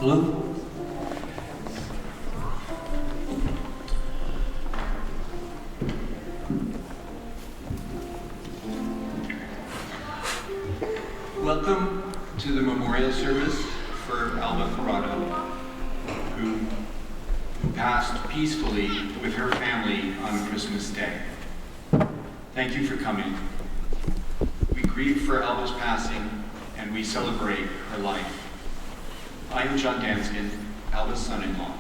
Hello? Welcome to the memorial service for Alba Corrado, who passed peacefully with her family on Christmas Day. Thank you for coming. We grieve for Alba's passing and we celebrate her life. I am John Danskin, Alba's son-in-law.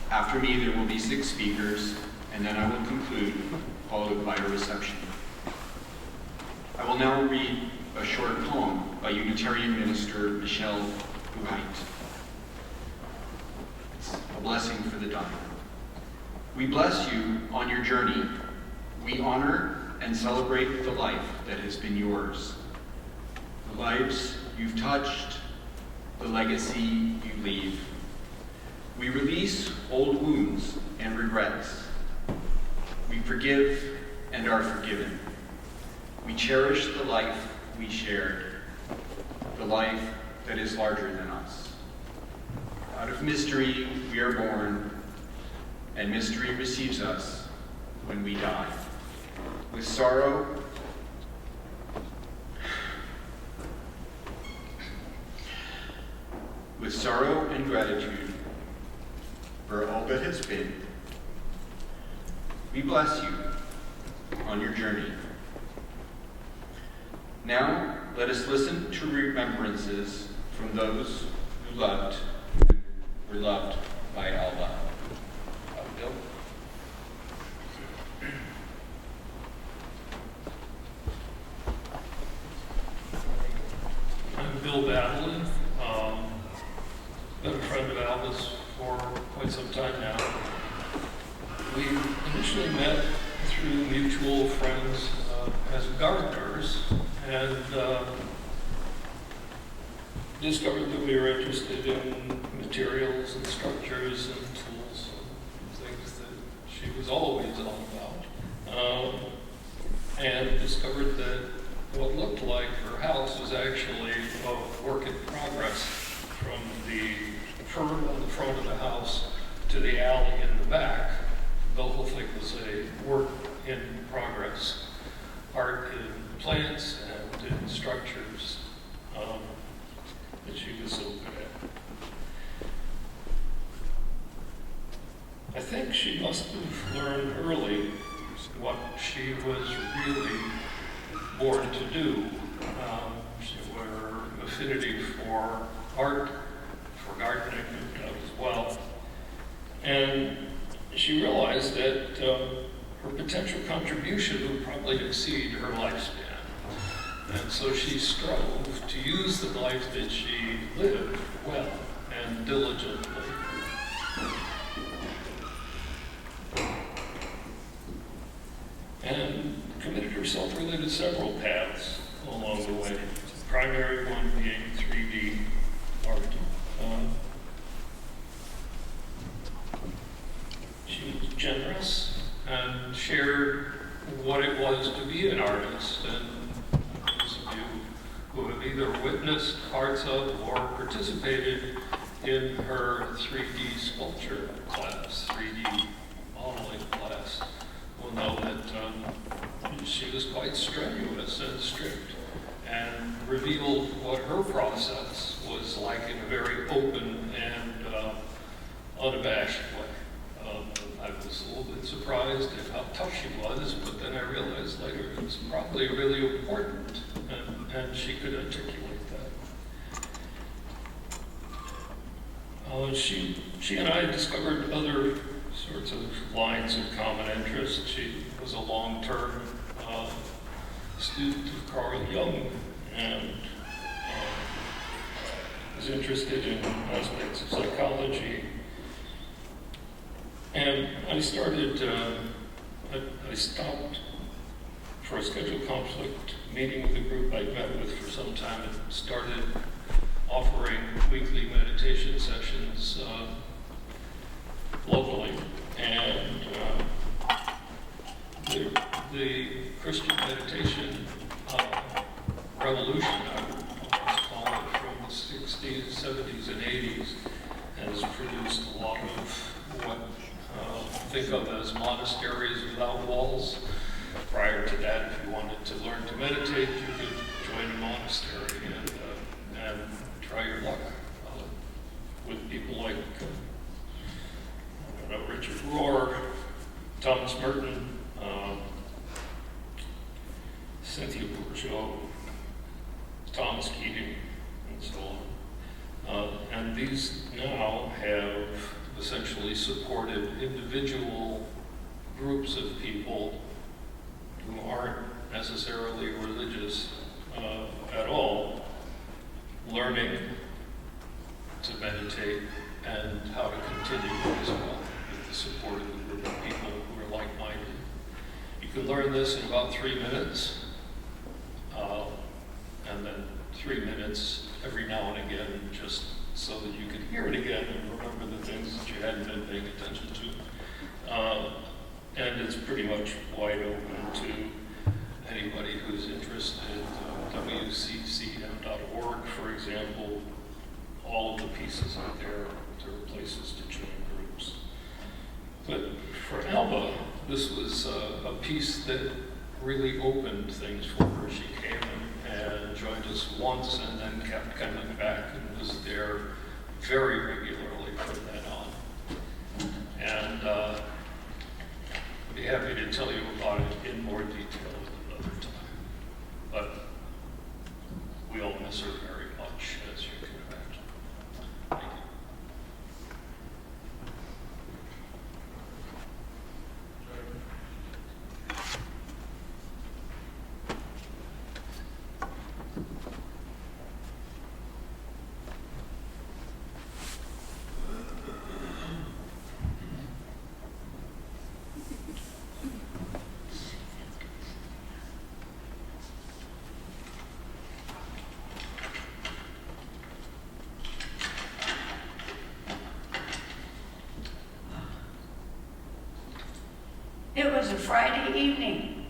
After me, there will be 6 speakers, and then I will conclude, followed by a reception. I will now read a short poem by Unitarian minister Michelle Buhait. It's a blessing for the dying. We bless you on your journey. We honor and celebrate the life that has been yours, the lives you've touched, the legacy you leave. We release old wounds and regrets. We forgive and are forgiven. We cherish the life we shared, the life that is larger than us. Out of mystery we are born, and mystery receives us when we die. With sorrow, and gratitude for all that has been, we bless you on your journey. Now, let us listen to remembrances from those who loved and were loved by Alba. Bill? I'm Bill Badley. Been a friend of Alba's for quite some time now. We initially met through mutual friends as gardeners, and discovered that we were interested in materials and structures and tools and things that she was always all about. And discovered that what looked like her house was actually a work in progress, from the fern on the front of the house to the alley in the back. The whole thing was a work in progress. Art in plants and in structures that she was so good at. I think she must have learned early what she was really born to do. Her affinity for art, for gardening as well. And she realized that her potential contribution would probably exceed her lifespan. And so she strove to use the life that she lived well and diligently. And committed herself really to several paths along the way. The primary one being 3D art. She was generous and shared what it was to be an artist, and those of you who have either witnessed parts of or participated in her 3D sculpture class, 3D modeling class, will know that she was quite strenuous and strict, and revealed what her process was like in a very open and unabashed way. I was a little bit surprised at how tough she was, but then I realized later it was probably really important, and she could articulate that. She and I discovered other sorts of lines of common interest. She was a long-term student of Carl Jung, and was interested in aspects of psychology. And I started, I stopped for a scheduled conflict meeting with a group I'd met with for some time, and started offering weekly meditation sessions locally. And the Christian meditation revolution, I would call it, from the 60s 60s, 70s, and 80s has produced a lot of what think of as monasteries without walls. Prior to that, if you wanted to learn to meditate, you could join a monastery and try your luck with people like Richard Rohr, Thomas Merton, Cynthia Bourgeois, Thomas Keating, and so on. And these now have essentially supported individual groups of people who aren't necessarily religious at all, learning to meditate and how to continue as well with the support of a group of people who are like-minded. You can learn this in about 3 minutes, and then 3 minutes every now and again, just so that you can hear it again and remember the things that you hadn't been paying attention to. And it's pretty much wide open to anybody who's interested. WCCM.org, for example, all of the pieces out there are places to join groups. But for Alba, this was a piece that really opened things for her. She came and joined us once and then kept coming back and was there very regularly from then on. And I'd be happy to tell you about it in more detail at another time. But we all miss her very much, as you can imagine. Thank you. It was a Friday evening.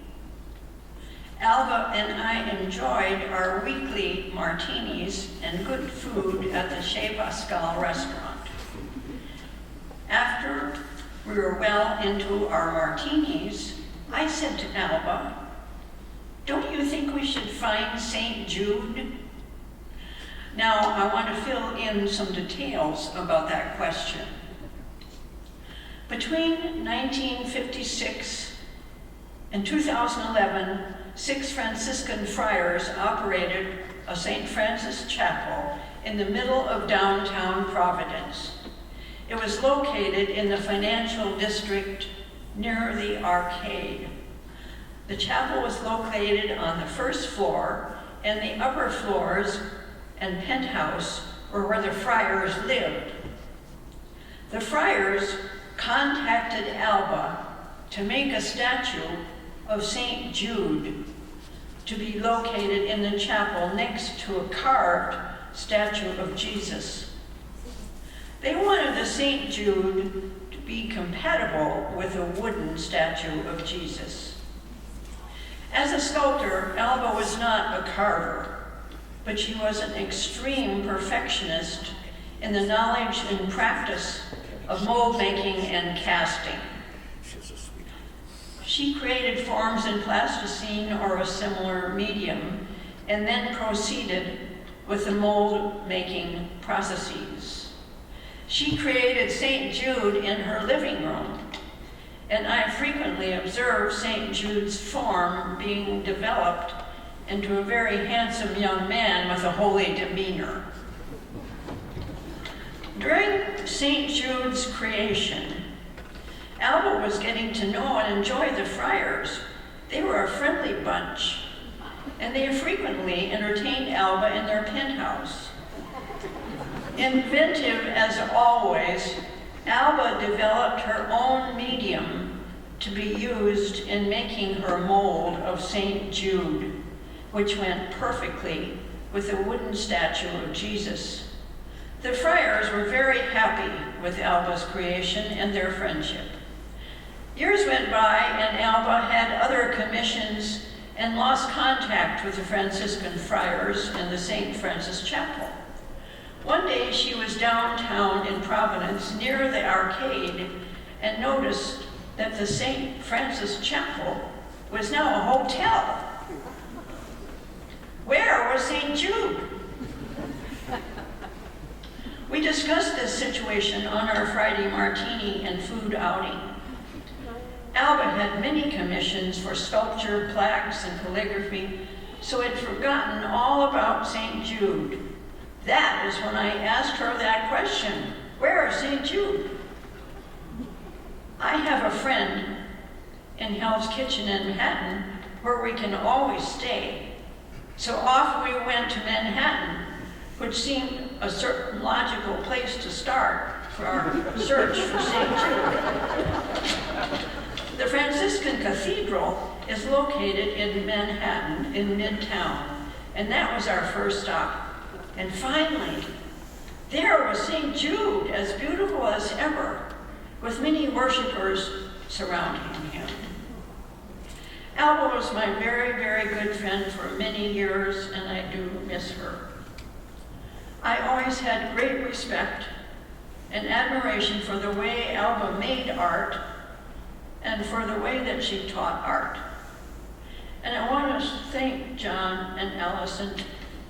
Alba and I enjoyed our weekly martinis and good food at the Chez Pascal restaurant. After we were well into our martinis, I said to Alba, "Don't you think we should find St. Jude?" Now, I want to fill in some details about that question. Between 1956 and 2011, 6 Franciscan friars operated a St. Francis chapel in the middle of downtown Providence. It was located in the financial district near the arcade. The chapel was located on the first floor, and the upper floors and penthouse were where the friars lived. The friars contacted Alba to make a statue of St. Jude to be located in the chapel next to a carved statue of Jesus. They wanted the St. Jude to be compatible with a wooden statue of Jesus. As a sculptor, Alba was not a carver, but she was an extreme perfectionist in the knowledge and practice of mold making and casting. She created forms in plasticine or a similar medium, and then proceeded with the mold making processes. She created St. Jude in her living room, and I frequently observed St. Jude's form being developed into a very handsome young man with a holy demeanor. During St. Jude's creation, Alba was getting to know and enjoy the friars. They were a friendly bunch, and they frequently entertained Alba in their penthouse. Inventive as always, Alba developed her own medium to be used in making her mold of St. Jude, which went perfectly with the wooden statue of Jesus. The friars were very happy with Alba's creation and their friendship. Years went by, and Alba had other commissions and lost contact with the Franciscan friars in the St. Francis Chapel. One day she was downtown in Providence near the arcade and noticed that the St. Francis Chapel was now a hotel. Where was St. Jude? We discussed this situation on our Friday martini and food outing. Alba had many commissions for sculpture, plaques, and calligraphy, so had forgotten all about St. Jude. That is when I asked her that question, where is St. Jude? I have a friend in Hell's Kitchen in Manhattan where we can always stay. So off we went to Manhattan, which seemed a certain logical place to start for our search for St. Jude. The Franciscan Cathedral is located in Manhattan, in Midtown, and that was our first stop. And finally, there was St. Jude, as beautiful as ever, with many worshipers surrounding him. Alba was my very, very good friend for many years, and I do miss her. I always had great respect and admiration for the way Alba made art and for the way that she taught art. And I want to thank John and Allison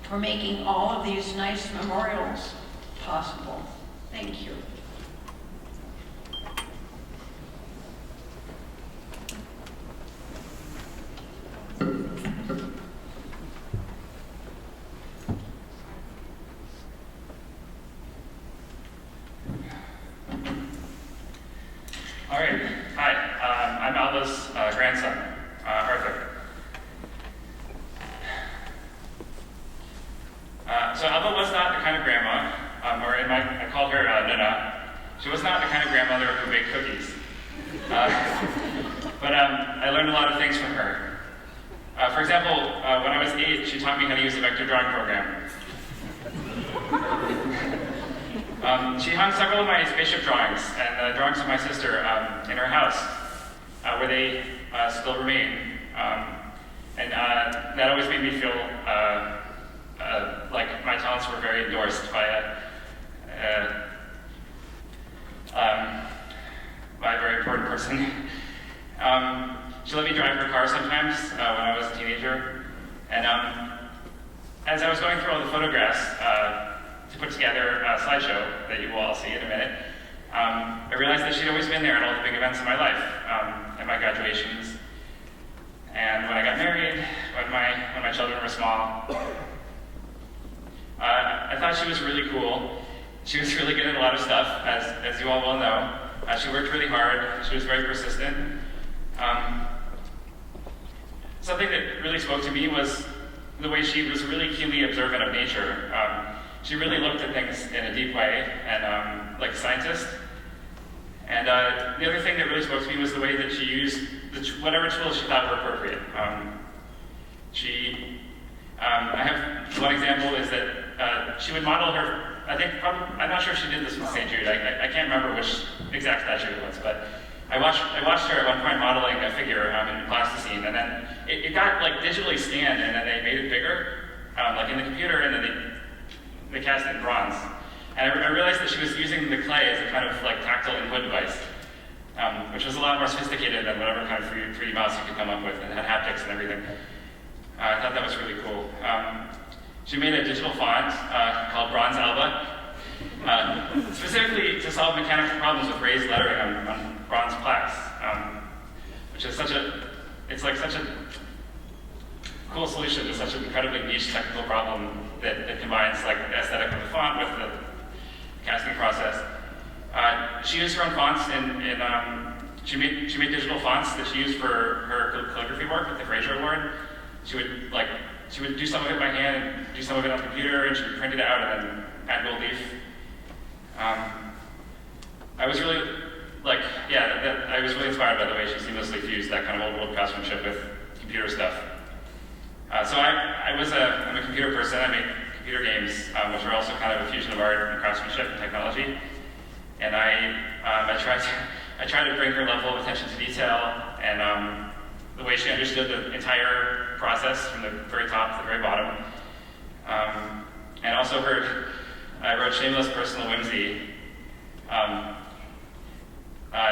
for making all of these nice memorials possible. Thank you. All right, hi, I'm Alba's grandson, Arthur. So Alba was not the kind of grandma, I called her Nana. She was not the kind of grandmother who baked cookies. But I learned a lot of things from her. For example, when I was 8, she taught me how to use a vector drawing program. She hung several of my spaceship drawings and the drawings of my sister in her house, where they still remain. And that always made me feel like my talents were very endorsed by a very important person. She let me drive her car sometimes when I was a teenager. And as I was going through all the photographs to put together a slideshow that you will all see in a minute, I realized that she'd always been there at all the big events in my life, at my graduations, and when I got married, when my children were small. I thought she was really cool. She was really good at a lot of stuff, as you all well know. She worked really hard. She was very persistent. Something that really spoke to me was the way she was really keenly observant of nature. She really looked at things in a deep way, and like a scientist. And the other thing that really spoke to me was the way that she used whatever tools she thought were appropriate. I have one example is that she would model her, I'm not sure if she did this with St. Jude, I can't remember which exact statue it was, but I watched her at one point modeling a figure in plasticine, and then it got like digitally scanned, and then they made it bigger, like in the computer, and then they cast it in bronze. And I realized that she was using the clay as a kind of like tactile input device, which was a lot more sophisticated than whatever kind of 3D mouse you could come up with, and had haptics and everything. I thought that was really cool. She made a digital font called Bronze Alba, specifically to solve mechanical problems with raised lettering on bronze plaques, which is such a cool solution to such an incredibly niche technical problem that combines like the aesthetic of the font with the casting process. She used her own fonts, she made digital fonts that she used for her calligraphy work with the Fraser Award. She would do some of it by hand and do some of it on the computer, and she would print it out and then add gold leaf. I was really I was really inspired by the way she seamlessly fused that kind of old world craftsmanship with computer stuff. So I'm a computer person. I make computer games, which are also kind of a fusion of art and craftsmanship and technology. And I try to bring her level of attention to detail and the way she understood the entire process from the very top to the very bottom. And also her I wrote Shameless Personal Whimsy.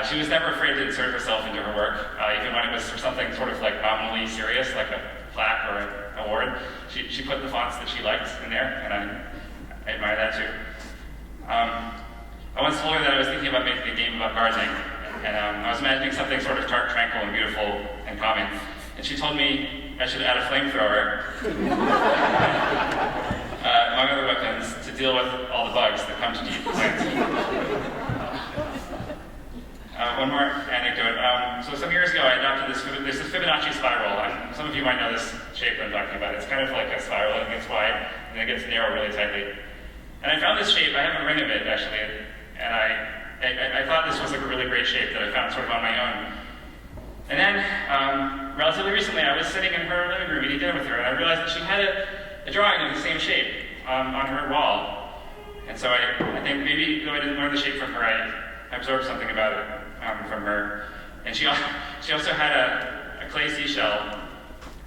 She was never afraid to insert herself into her work, even when it was for something sort of like nominally serious, like a plaque or an award. She put the fonts that she liked in there, and I admire that too. I once told her that I was thinking about making a game about gardening, and I was imagining something sort of tranquil and beautiful and calming. And she told me I should add a flamethrower, among other weapons, to deal with all the bugs that come to eat the plants. One more anecdote. So some years ago, I adopted this Fibonacci spiral. Some of you might know this shape I'm talking about. It's kind of like a spiral, and it gets wide, and it gets narrow really tightly. And I found this shape. I have a ring of it, actually, and I thought this was like a really great shape that I found sort of on my own. And then, relatively recently, I was sitting in her living room eating dinner with her, and I realized that she had a drawing of the same shape on her wall. And so I think maybe, though I didn't learn the shape from her, I absorbed something about it from her. And she also had a clay seashell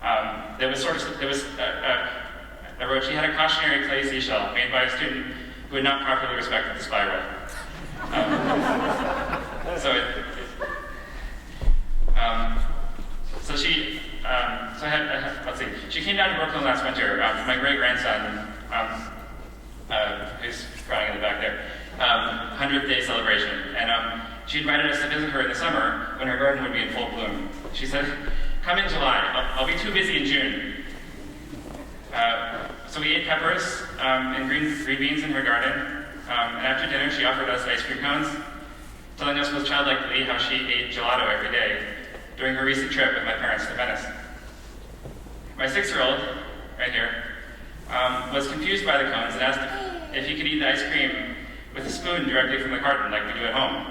that was I wrote, she had a cautionary clay seashell made by a student who had not properly respected the spiral. She came down to Brooklyn last winter. My great-grandson, who's crying in the back there, 100th day celebration. And she invited us to visit her in the summer when her garden would be in full bloom. She said, "Come in July. I'll be too busy in June." So we ate peppers and green beans in her garden. And after dinner, she offered us ice cream cones, telling us with childlike glee how she ate gelato every day during her recent trip with my parents to Venice. My 6-year-old, right here, was confused by the cones and asked if he could eat the ice cream with a spoon directly from the carton like we do at home.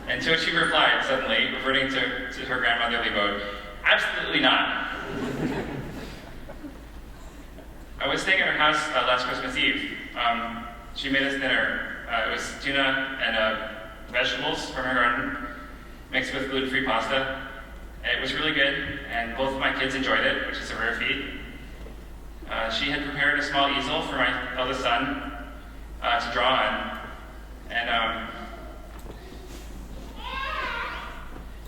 And to which she replied, suddenly, reverting to her grandmotherly mode, "Absolutely not." I was staying at her house last Christmas Eve. She made us dinner. It was tuna and vegetables from her garden, mixed with gluten-free pasta. It was really good, and both of my kids enjoyed it, which is a rare feat. She had prepared a small easel for my eldest son to draw on, and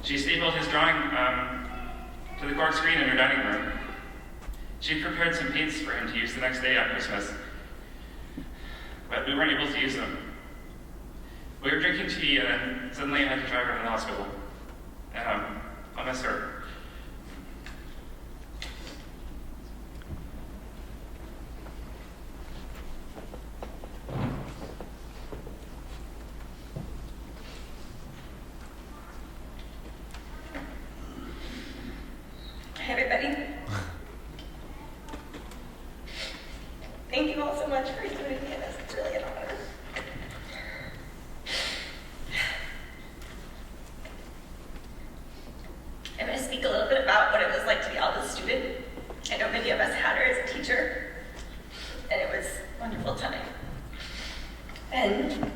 she stapled his drawing to the cork screen in her dining room. She'd prepared some paints for him to use the next day on Christmas, but we weren't able to use them. We were drinking tea, and then suddenly I had to drive her to the hospital. And I'll miss her. Hi, everybody. Thank you all so much for including me in this. It's really an honor. I'm going to speak a little bit about what it was like to be Alba's student. I know many of us had her as a teacher, and it was a wonderful time. And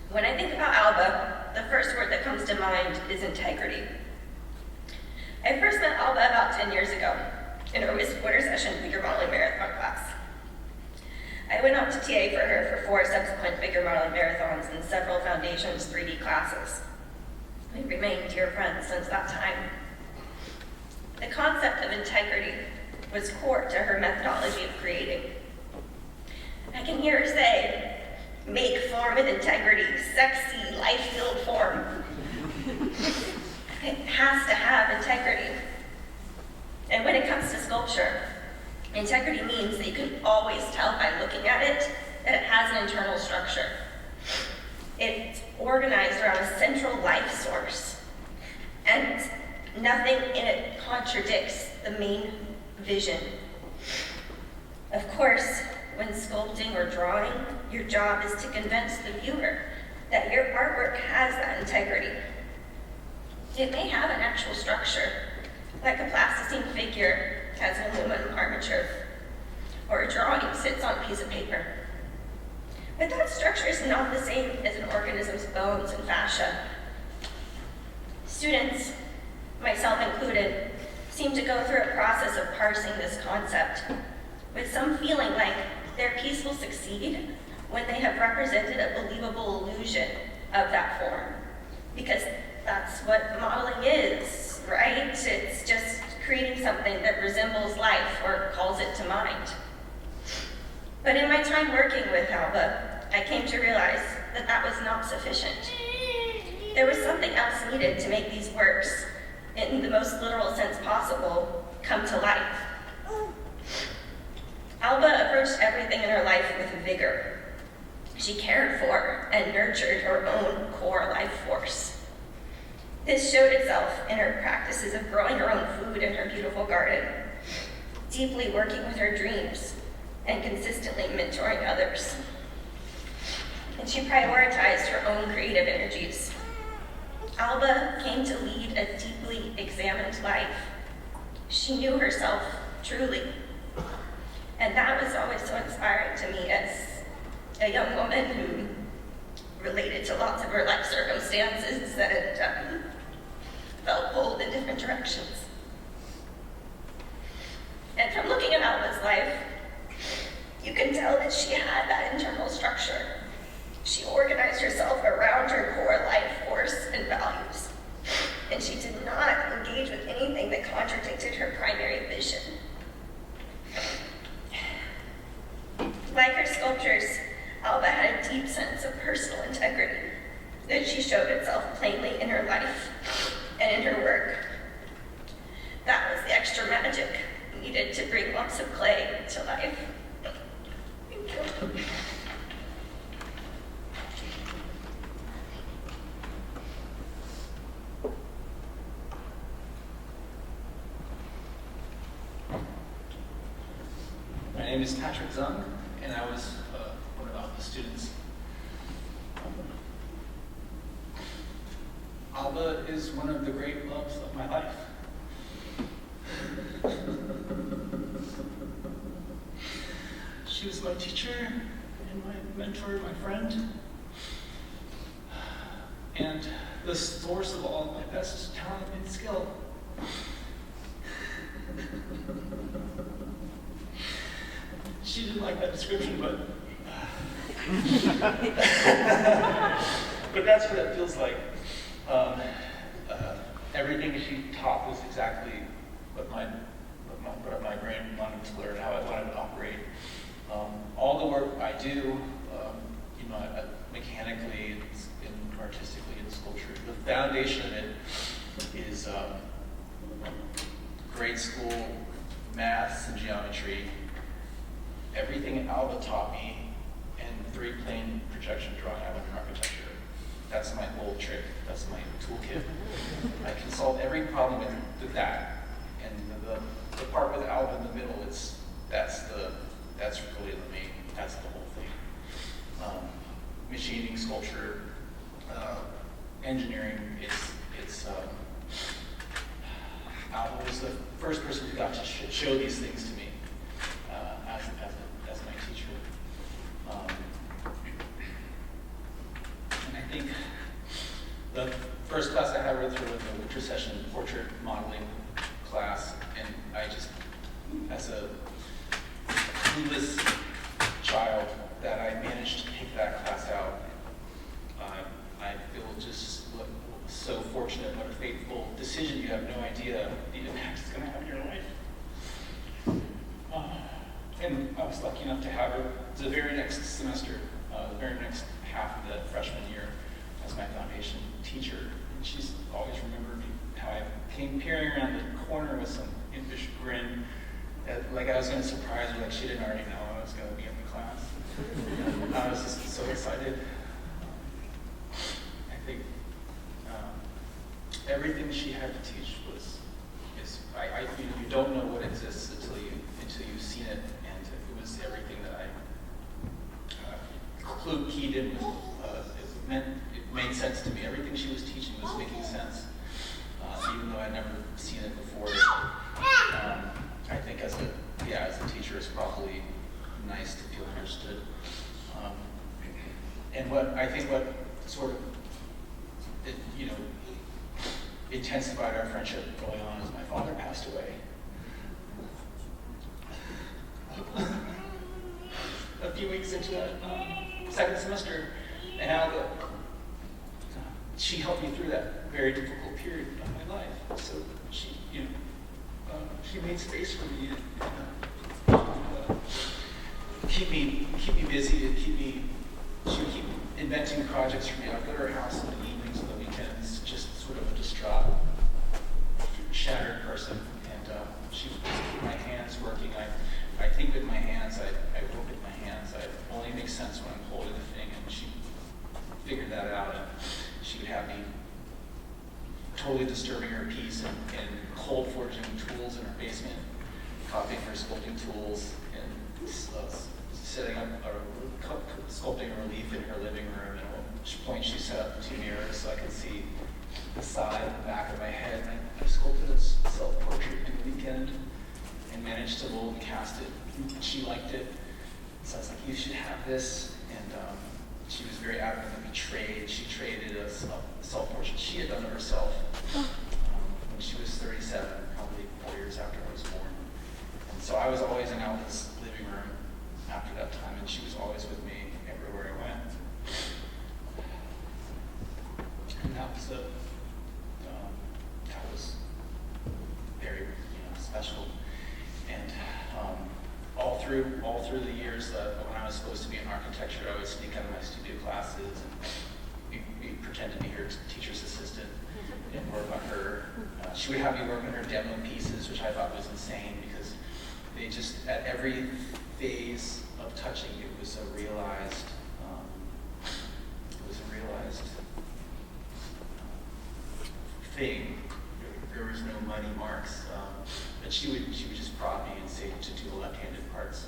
when I think about Alba, the first word that comes to mind is integrity. I first met Alba about 10 years ago in her winter session figure modeling marathon class. I went on to TA for her for 4 subsequent figure modeling marathons and several Foundations 3D classes. We've remained dear friends since that time. The concept of integrity was core to her methodology of creating. I can hear her say, "Make form with integrity, sexy, life-filled form." It has to have integrity. And when it comes to sculpture, integrity means that you can always tell by looking at it that it has an internal structure. It's organized around a central life source, and nothing in it contradicts the main vision. Of course, when sculpting or drawing, your job is to convince the viewer that your artwork has that integrity. It may have an actual structure, like a plasticine figure has an aluminum armature, or a drawing sits on a piece of paper. But that structure is not the same as an organism's bones and fascia. Students, myself included, seem to go through a process of parsing this concept with some feeling like their piece will succeed when they have represented a believable illusion of that form. Because that's what modeling is, right? It's just creating something that resembles life or calls it to mind. But in my time working with Alba, I came to realize that that was not sufficient. There was something else needed to make these works, in the most literal sense possible, come to life. Alba approached everything in her life with vigor. She cared for and nurtured her own core life force. This showed itself in her practices of growing her own food in her beautiful garden, deeply working with her dreams, and consistently mentoring others. And she prioritized her own creative energies. Alba came to lead a deeply examined life. She knew herself truly. And that was always so inspiring to me as a young woman who related to lots of her life circumstances and felt pulled in different directions. And from looking at Alba's life, you can tell that she had that internal structure. She organized herself around her core life force and values. And she did not engage with anything that contradicted her primary vision. Like her sculptures, Alba had a deep sense of personal integrity that she showed itself plainly in her life and in her work. That was the extra magic needed to bring lumps of clay to life. Thank you. My name is Patrick Zung, and I was one of Alba's students. Alba is one of the great loves of my life. She was my teacher and my mentor, my friend, and the source of all of my best talent and skill. She didn't like that description, but but that's what it feels like. Everything she taught was exactly what my brain wanted to learn, how I wanted to operate. All the work I do, mechanically and artistically in sculpture, the foundation of it is grade school maths and geometry. Everything Alba taught me, and 3-plane projection drawing out of architecture. That's my old trick. That's my toolkit. I can solve every problem with that. And the part with Alba in the middle, that's really the main. That's the whole thing. Machining, sculpture, engineering. Alba was the first person who got to show these things to me as my teacher. And I think the first class I had with her was the winter session portrait modeling class, and I just, as a clueless child, that I managed to take that class out. I feel just so fortunate, what a fateful decision. You have no idea the impact it's going to have in your life. And I was lucky enough to have her the very next semester, the very next half of the freshman year, as my foundation teacher. And she's always remembered how I came peering around the corner with some impish grin, like I was going to surprise her, like she didn't already know I was going to be in the class. I was just so excited. I think everything she had to teach you don't know what exists until you've seen it, and it was everything that I keyed in with. It made sense to me. Everything she was teaching was making sense, even though I'd never seen it before. I think as a teacher, it's probably nice to feel understood. And what sort of intensified our friendship early on as my father passed away. few weeks into that second semester, and Alba, she helped me through that very difficult period of my life. So she, she made space for me and keep me busy and she would keep inventing projects for me. I'd go to her house in the evenings and the weekends, just sort of a distraught, shattered person, and she would just keep my hands working. I think with my hands, I work with my hands. I only make sense when I'm holding the thing, and she figured that out, and she would have me totally disturbing her piece and cold forging tools in her basement, copying her sculpting tools, and setting up sculpting a relief in her living room. And at one point she set up 2 mirrors so I could see the side and the back of my head. And I sculpted a self-portrait in the weekend and managed to mold and cast it. And she liked it. So I was like, you should have this. And she was very adamant that we trade. She traded a self-portrait she had done of herself when she was 37, probably 4 years after I was born. And so I was always in Alba's living room after that time, and she was always with me everywhere I went. And that was very special. And all through the years when I was supposed to be in architecture, I would sneak out of my studio classes and pretend to be her teacher's assistant and work on her. She would have me work on her demo pieces, which I thought was insane because they just, at every phase of touching, it was a realized thing. There was no muddy marks, but she would just prod me and say to do the left-handed parts.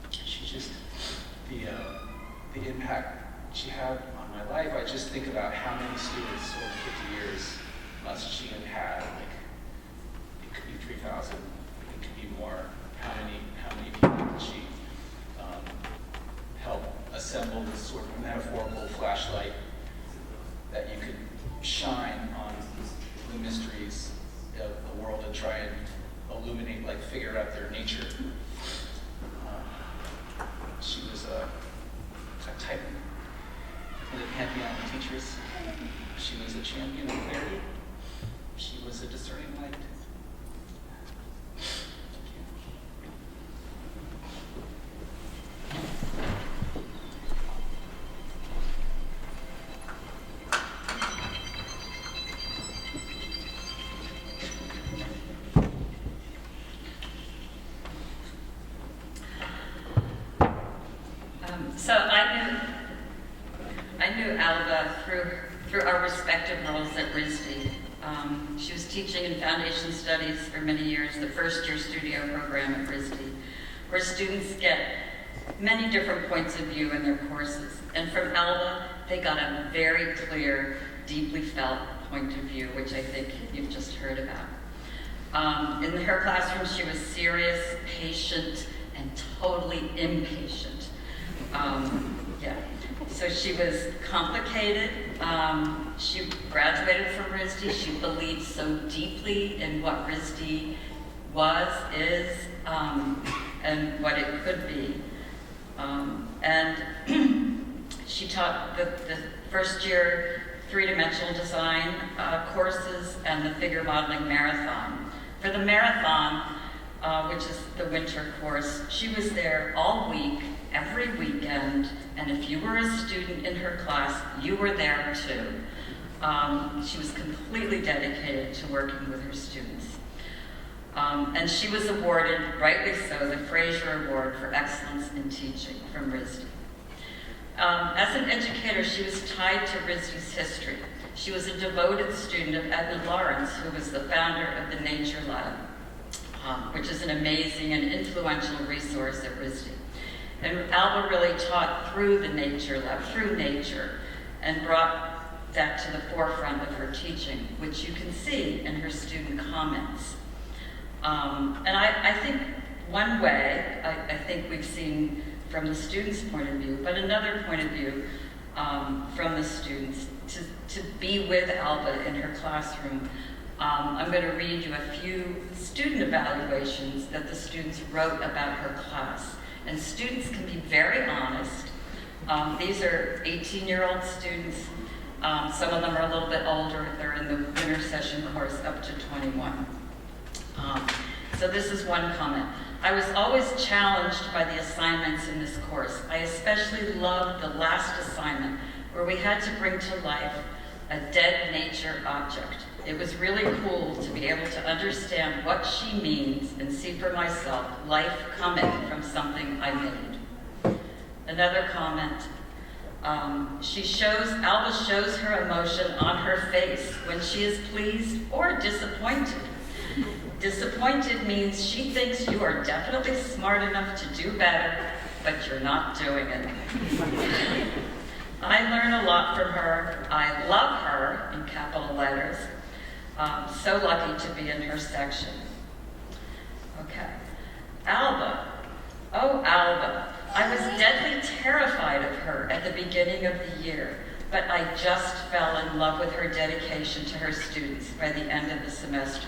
She just the impact she had on my life. I just think about how many students over 50 years must she have had. Like, it could be 3,000, it could be more. How many people did she help assemble this sort of metaphorical flashlight that you could shine on the mysteries of the world and try and illuminate, like figure out their nature. She was a titan in the pantheon of teachers. She was a champion of clarity. She was a discerning light. So I knew Alba through our respective roles at RISD. She was teaching in Foundation Studies for many years, the first-year studio program at RISD, where students get many different points of view in their courses. And from Alba, they got a very clear, deeply felt point of view, which I think you've just heard about. In her classroom, she was serious, patient, and totally impatient. So she was complicated. She graduated from RISD. She believed so deeply in what RISD was, is, and what it could be. And she taught the first year three-dimensional design courses and the figure modeling marathon. For the marathon, which is the winter course, she was there all week, every weekend, and if you were a student in her class, you were there too. She was completely dedicated to working with her students. And she was awarded, rightly so, the Fraser Award for Excellence in Teaching from RISD. As an educator, she was tied to RISD's history. She was a devoted student of Edmund Lawrence, who was the founder of the Nature Lab, which is an amazing and influential resource at RISD. And Alba really taught through the Nature Lab, through nature, and brought that to the forefront of her teaching, which you can see in her student comments. And I think one way, I think we've seen from the students' point of view, but another point of view from the students, to be with Alba in her classroom I'm going to read you a few student evaluations that the students wrote about her class. And students can be very honest. These are 18-year-old students. Some of them are a little bit older. They're in the winter session course up to 21. So this is one comment. I was always challenged by the assignments in this course. I especially loved the last assignment where we had to bring to life a dead nature object. It was really cool to be able to understand what she means and see for myself life coming from something I made. Another comment, Alba shows her emotion on her face when she is pleased or disappointed. Disappointed means she thinks you are definitely smart enough to do better, but you're not doing it. I learn a lot from her. I love her, in capital letters. So lucky to be in her section. Okay. Alba. Oh, Alba. I was deadly terrified of her at the beginning of the year, but I just fell in love with her dedication to her students by the end of the semester.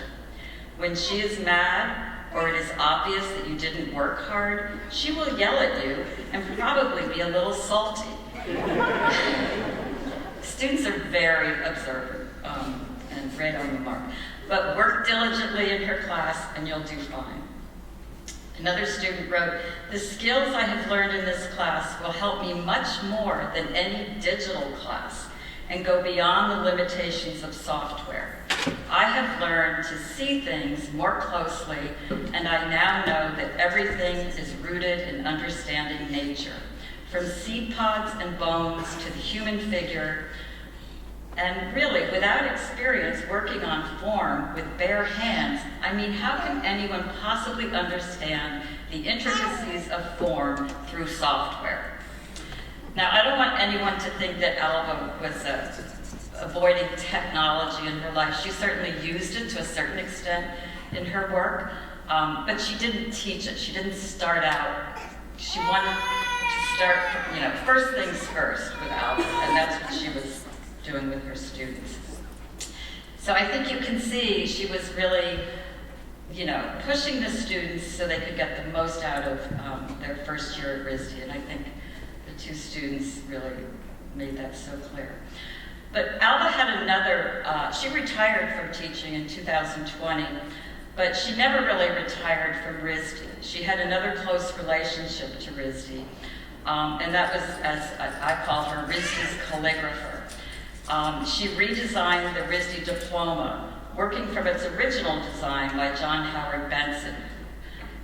When she is mad, or it is obvious that you didn't work hard, she will yell at you and probably be a little salty. Students are very observant and right on the mark. But work diligently in her class and you'll do fine. Another student wrote, the skills I have learned in this class will help me much more than any digital class and go beyond the limitations of software. I have learned to see things more closely, and I now know that everything is rooted in understanding nature, from seed pods and bones to the human figure. And really, without experience working on form with bare hands, I mean, how can anyone possibly understand the intricacies of form through software? Now, I don't want anyone to think that Alba was avoiding technology in her life. She certainly used it to a certain extent in her work, but she didn't teach it. She didn't start out. She wanted to start, first things first with Alba, and that's what she was doing with her students. So I think you can see she was really, pushing the students so they could get the most out of their first year at RISD, and I think the two students really made that so clear. But Alba had another, she retired from teaching in 2020, but she never really retired from RISD. She had another close relationship to RISD, and that was, as I call her, RISD's calligrapher. She redesigned the RISD diploma, working from its original design by John Howard Benson.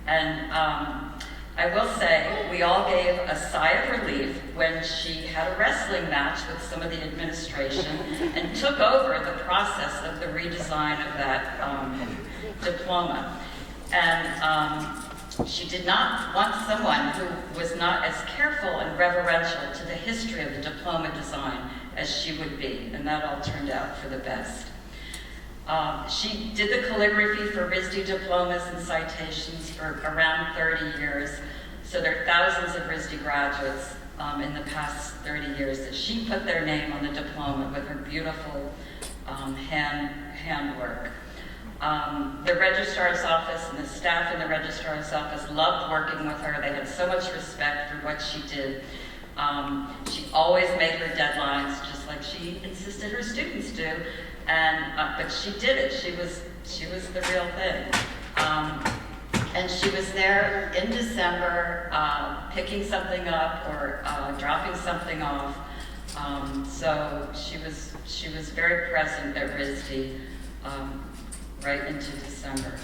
And I will say, we all gave a sigh of relief when she had a wrestling match with some of the administration and took over the process of the redesign of that diploma. And she did not want someone who was not as careful and reverential to the history of the diploma design as she would be, and that all turned out for the best. She did the calligraphy for RISD diplomas and citations for around 30 years, so there are thousands of RISD graduates in the past 30 years that she put their name on the diploma with her beautiful handwork. The registrar's office and the staff in the registrar's office loved working with her. They had so much respect for what she did. She always made her deadlines, just like she insisted her students do. But she did it. She was the real thing. And she was there in December, picking something up or dropping something off. So she was very present at RISD right into December.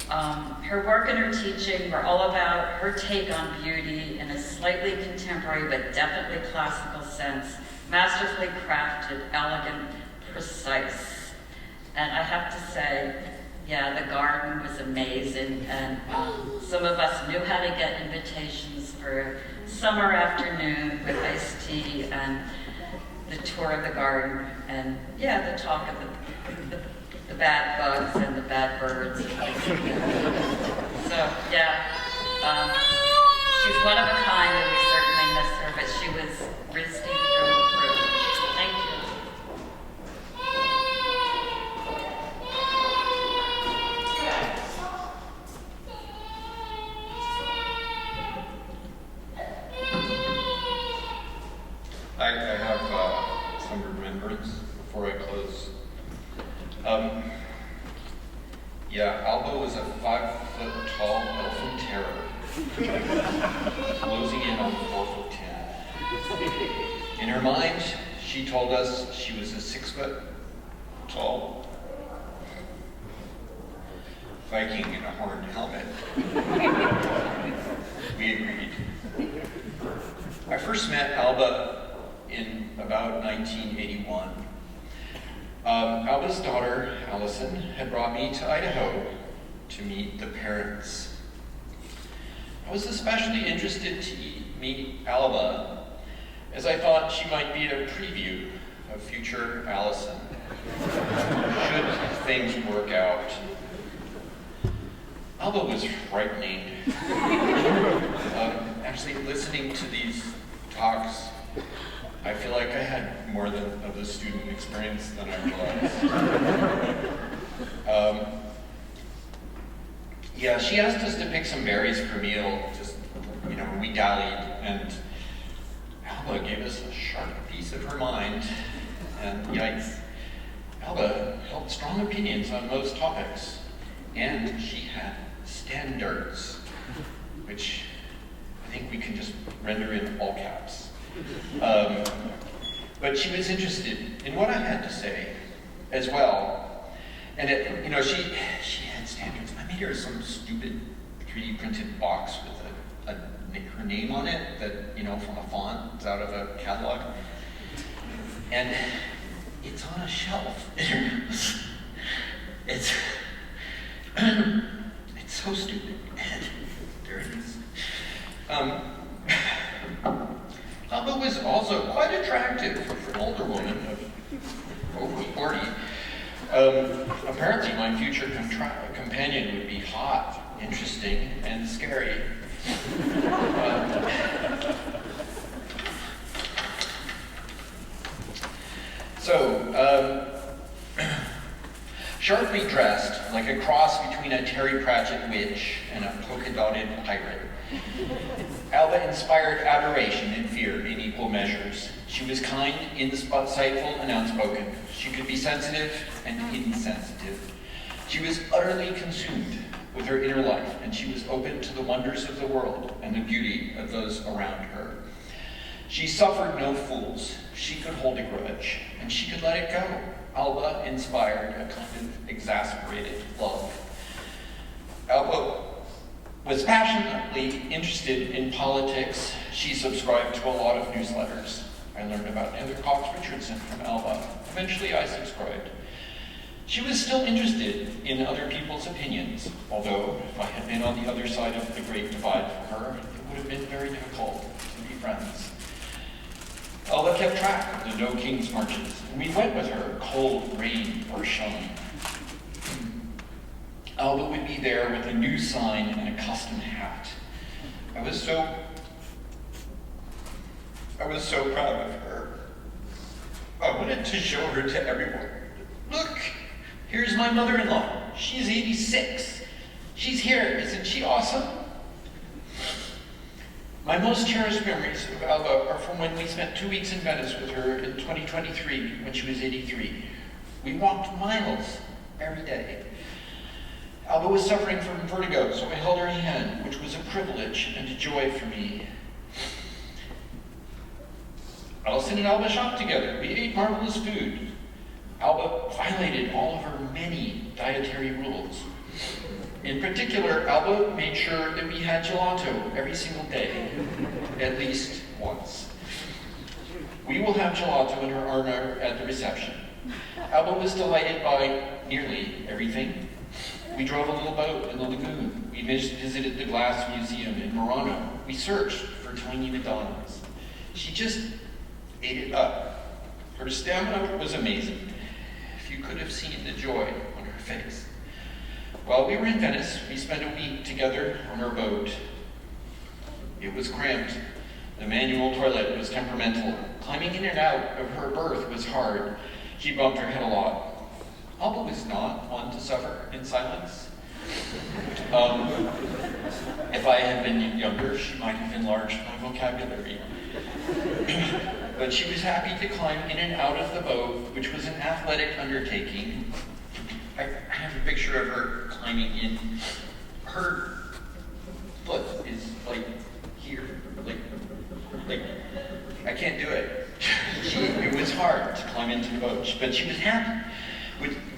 Her work and her teaching were all about her take on beauty in a slightly contemporary but definitely classical sense, masterfully crafted, elegant, precise. And I have to say, yeah, the garden was amazing, and some of us knew how to get invitations for a summer afternoon with iced tea and the tour of the garden, and yeah, the talk of the bad bugs and the bad birds. So yeah, she's one of a kind, and we certainly miss her, but she was RISD through and through. Thank you. Yeah, Alba was a 5-foot-tall elfin terror, closing in on 4'10". In her mind, she told us she was a 6-foot-tall Viking in a horned helmet. We agreed. I first met Alba in about 1981. Alba's daughter, Allison, had brought me to Idaho to meet the parents. I was especially interested to meet Alba, as I thought she might be a preview of future Allison, should things work out. Alba was frightening. Actually, listening to these talks, I feel like I had more of the student experience than I realized. Yeah, she asked us to pick some berries for meal, we dallied, and Alba gave us a sharp piece of her mind, and yikes. Alba held strong opinions on most topics, and she had standards, which I think we can just render in all caps. But she was interested in what I had to say as well. And she had standards. I made her some stupid 3D printed box with her name on it that, from a font, it's out of a catalog. And it's on a shelf. It's so stupid. And there it is. Alba was also quite attractive for an older woman of over 40. Apparently my future companion would be hot, interesting, and scary. Sharply dressed, like a cross between a Terry Pratchett witch and a polka-dotted pirate, Alba inspired adoration and fear in equal measures. She was kind, insightful, and outspoken. She could be sensitive and insensitive. She was utterly consumed with her inner life, and she was open to the wonders of the world and the beauty of those around her. She suffered no fools. She could hold a grudge, and she could let it go. Alba inspired a kind of exasperated love. Alba was passionately interested in politics. She subscribed to a lot of newsletters. I learned about Heather Cox Richardson from Alba. Eventually I subscribed. She was still interested in other people's opinions, although if I had been on the other side of the Great Divide for her, it would have been very difficult to be friends. Alba kept track of the No Kings marches, and we went with her, cold, rain, or shine. Alba would be there with a new sign and a custom hat. I was so proud of her. I wanted to show her to everyone. Look, here's my mother-in-law. She's 86. She's here. Isn't she awesome? My most cherished memories of Alba are from when we spent 2 weeks in Venice with her in 2023 when she was 83. We walked miles every day. Alba was suffering from vertigo, so I held her hand, which was a privilege and a joy for me. Allison and Alba shopped together. We ate marvelous food. Alba violated all of her many dietary rules. In particular, Alba made sure that we had gelato every single day, at least once. We will have gelato in her honor at the reception. Alba was delighted by nearly everything. We drove a little boat in the lagoon. We visited the Glass Museum in Murano. We searched for tiny Madonnas. She just ate it up. Her stamina was amazing. If you could have seen the joy on her face. While we were in Venice, we spent a week together on our boat. It was cramped. The manual toilet was temperamental. Climbing in and out of her berth was hard. She bumped her head a lot. Alba was not one to suffer in silence. If I had been younger, she might have enlarged my vocabulary. But she was happy to climb in and out of the boat, which was an athletic undertaking. I have a picture of her climbing in. Her foot is like here, like I can't do it. It was hard to climb into the boat, but she was happy.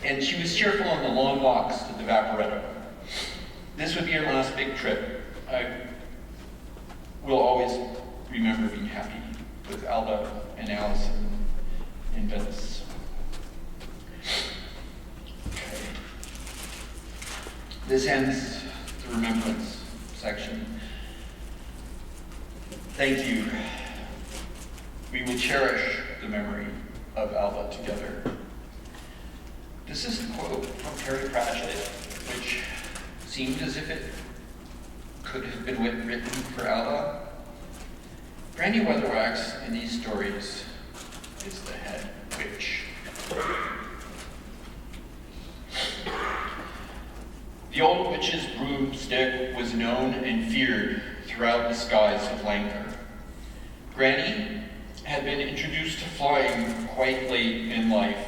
And she was cheerful on the long walks to the Vaporetto. This would be her last big trip. I will always remember being happy with Alba and Allison in Venice. Okay. This ends the remembrance section. Thank you. We will cherish the memory of Alba together. This is a quote from Terry Pratchett, which seemed as if it could have been written for Alba. Granny Weatherwax in these stories is the head witch. The old witch's broomstick was known and feared throughout the skies of Langford. Granny had been introduced to flying quite late in life,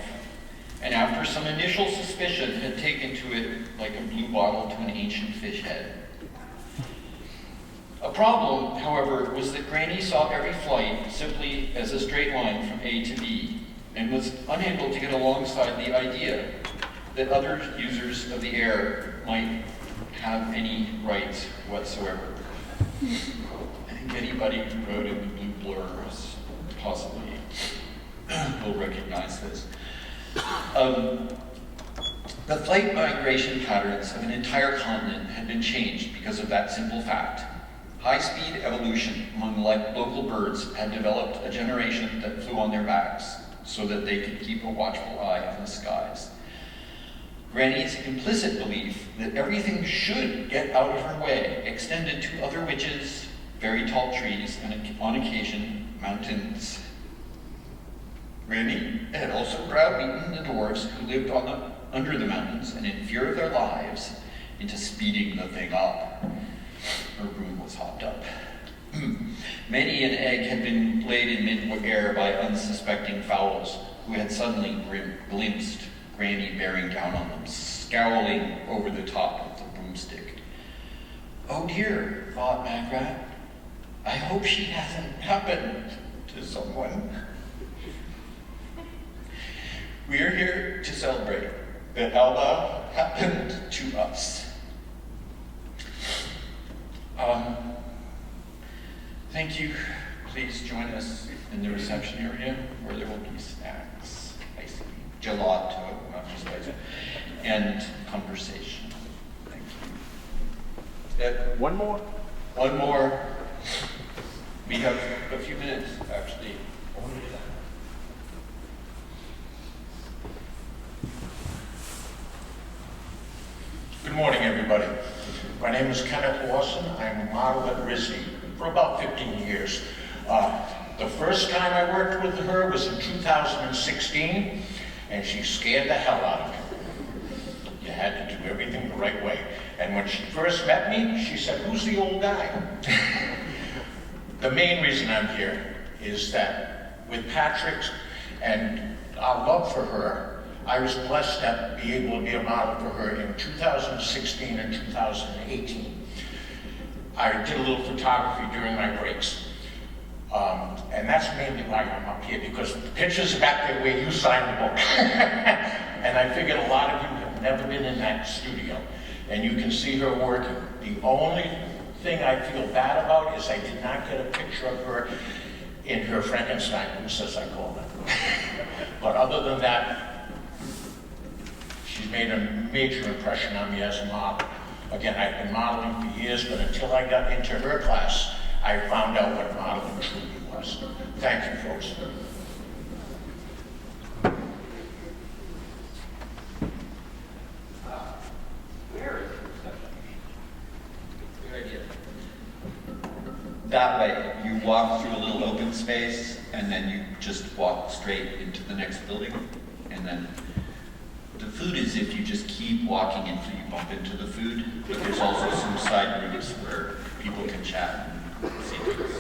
and after some initial suspicion had taken to it like a blue bottle to an ancient fish head. A problem, however, was that Granny saw every flight simply as a straight line from A to B, and was unable to get alongside the idea that other users of the air might have any rights whatsoever. I think anybody who rode in the Blue Blurs possibly will recognize this. The flight migration patterns of an entire continent had been changed because of that simple fact. High-speed evolution among local birds had developed a generation that flew on their backs so that they could keep a watchful eye on the skies. Granny's implicit belief that everything should get out of her way extended to other witches, very tall trees, and on occasion, mountains. Granny had also browbeaten the dwarves who lived under the mountains and in fear of their lives into speeding the thing up. Her broom was hopped up. Many an egg had been laid in mid-air by unsuspecting fowls who had suddenly glimpsed Granny bearing down on them, scowling over the top of the broomstick. Oh dear, thought Magrat. I hope she hasn't happened to someone. We are here to celebrate that Alba happened to us. Thank you. Please join us in the reception area where there will be snacks, ice cream, gelato, not just ice cream, and conversation. Thank you. One more? One more. We have a few minutes, actually. Good morning, everybody. My name is Kenneth Lawson. I'm a model at RISD for about 15 years. The first time I worked with her was in 2016, and she scared the hell out of me. You had to do everything the right way. And when she first met me, she said, "Who's the old guy?" The main reason I'm here is that with Patrick's and our love for her, I was blessed to be able to be a model for her in 2016 and 2018. I did a little photography during my breaks. And that's mainly why I'm up here, because the pictures are back there where you signed the book. And I figured a lot of you have never been in that studio, and you can see her working. The only thing I feel bad about is I did not get a picture of her in her Frankenstein boots, as I call them. But other than that, she's made a major impression on me as a model. Again, I've been modeling for years, but until I got into her class, I found out what modeling truly was. Thank you, folks. That way, you walk through a little open space, and then you just walk straight into the next building. And then the food is if you just keep walking until you bump into the food, but there's also some side rooms where people can chat and see things.